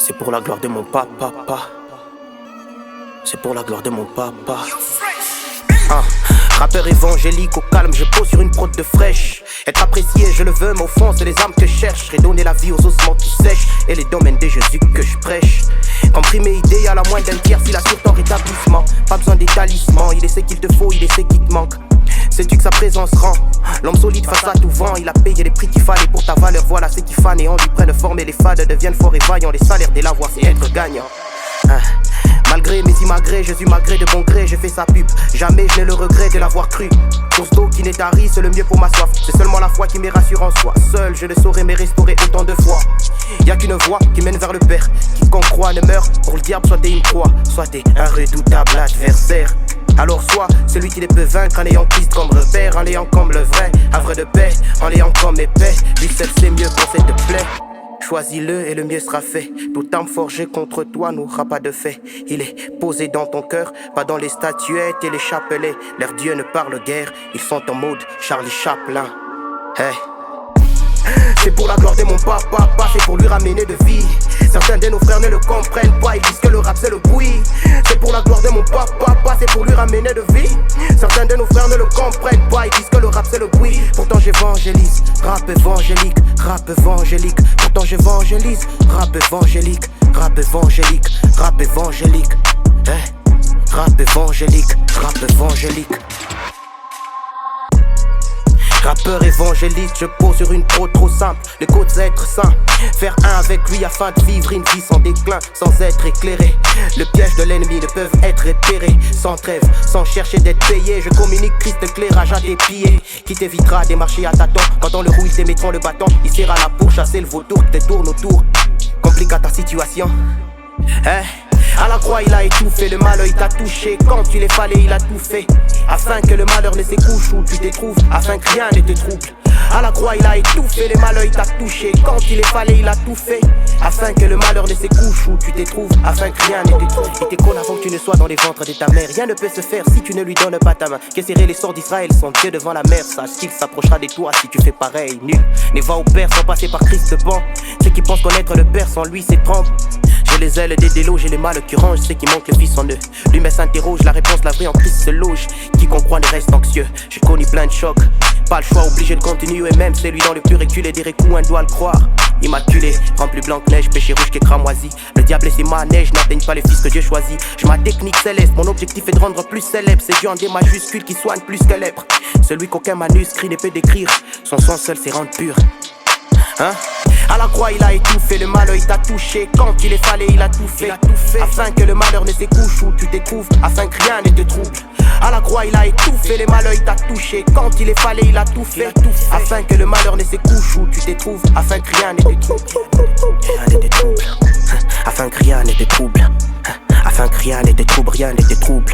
C'est pour la gloire de mon papa. C'est pour la gloire de mon papa. Rappeur évangélique au calme, je pose sur une prod de fraîche. Être apprécié, je le veux, mais au fond, c'est les âmes que je cherche. Redonner la vie aux ossements qui sèchent et les domaines de Jésus que je prêche. Comprimer idée à la moindre d'un tiers, s'il assure ton rétablissement. Pas besoin des talismans, il est ce qu'il te faut, il est ce qui te manque. Sais-tu que sa présence rend l'homme solide face à tout vent? Il a payé les prix qu'il fallait pour ta valeur, voilà ce qu'il fane. Et on lui prenne forme et les fades deviennent forts et vaillants. Les salaires dès l'avoir, c'est être gagnant. Malgré mes immigrés, Jésus malgré de bon gré, j'ai fait sa pub. Jamais je n'ai le regret de l'avoir cru. Source d'eau qui n'est tarie, c'est le mieux pour ma soif. C'est seulement la foi qui me rassure en soi. Seul je ne saurais me restaurer autant de fois. Y'a qu'une voie qui mène vers le Père. Quiconque croit ne meurt. Pour le diable, soit t'es une proie, soit t'es un redoutable adversaire. Alors sois celui qui les peut vaincre en ayant Christ comme repère, en l'ayant comme le vrai havre de paix, en l'ayant comme épée. Lui seul sait mieux quand c'est te plaît. Choisis-le et le mieux sera fait. Tout arme forgé contre toi n'aura pas de fait. Il est posé dans ton cœur, pas dans les statuettes et les chapelets. Leurs dieux ne parlent guère, ils sont en mode Charlie Chaplin. Hey. C'est pour la gloire de mon papa, c'est pour lui ramener de vie. Certains de nos frères ne le comprennent pas, ils disent que le rap c'est le bruit. C'est pour la gloire de mon papa, c'est pour lui ramener de vie. Certains de nos frères ne le comprennent pas, ils disent que le rap c'est le bruit. Pourtant j'évangélise, rap évangélique, rap évangélique. Pourtant j'évangélise, rap évangélique, rap évangélique, rap évangélique. Rap évangélique, rap évangélique. Rappeur évangéliste, je pose sur une pro trop simple. Le code c'est être saint, faire un avec lui afin de vivre une vie sans déclin, sans être éclairé. Le piège de l'ennemi ne peuvent être repérés. Sans trêve, sans chercher d'être payé, je communique Christ éclairage à tes pieds. Qui t'évitera des marchés à tâtons. Quand dans le roue ils t'émettront le bâton, il sert à la pour chasser le vautour qui te tourne autour. Complique à ta situation. À la croix il a étouffé, le malheur il t'a touché. Quand il est fallait il a tout fait, afin que le malheur ne s'écouche où tu te trouves, afin que rien ne te trouble. À la croix il a étouffé, le malheur il t'a touché. Quand il est fallait il a tout fait, afin que le malheur ne s'écouche où tu te trouves, afin que rien ne te trouble. Il t'éconne avant que tu ne sois dans les ventres de ta mère. Rien ne peut se faire si tu ne lui donnes pas ta main. Qu'essayer les sorts d'Israël sont pieds devant la mer. Sache qu'il s'approchera de toi si tu fais pareil. Nul ne va au Père sans passer par Christ bon. Ceux qui pensent connaître le Père sans lui s'étranglent. J'ai les ailes des délos, j'ai les mâles qui rangent, ceux qui manquent le fils en eux. Lui-même s'interroge, la réponse, la vraie en Christ se loge. Quiconque croit ne reste anxieux, j'ai connu plein de chocs. Pas le choix, obligé de continuer, même celui dans le plus reculé des recoins doit le croire. Immaculé, rempli blanc que neige, péché rouge qui est cramoisi. Le diable et ses manèges n'atteignent pas les fils que Dieu choisit. J'ai ma technique céleste, mon objectif est de rendre plus célèbre. C'est Dieu en des majuscules qui soigne plus que lèpre. Celui qu'aucun manuscrit ne peut décrire, son sang seul c'est rendre pur. À la croix il a étouffé, le malheur il t'a touché. Quand il est fallait il a tout fait, afin que le malheur ne s'écouche où tu te trouves, afin que rien ne te trouble. À la croix il a étouffé, le malheur il t'a touché. Quand il est fallait il a tout fait, afin que le malheur ne s'écouche où tu te trouves, afin que rien ne te trouble. Rien ne te trouble, afin que rien ne te trouble, afin que rien ne te trouble, rien ne te trouble.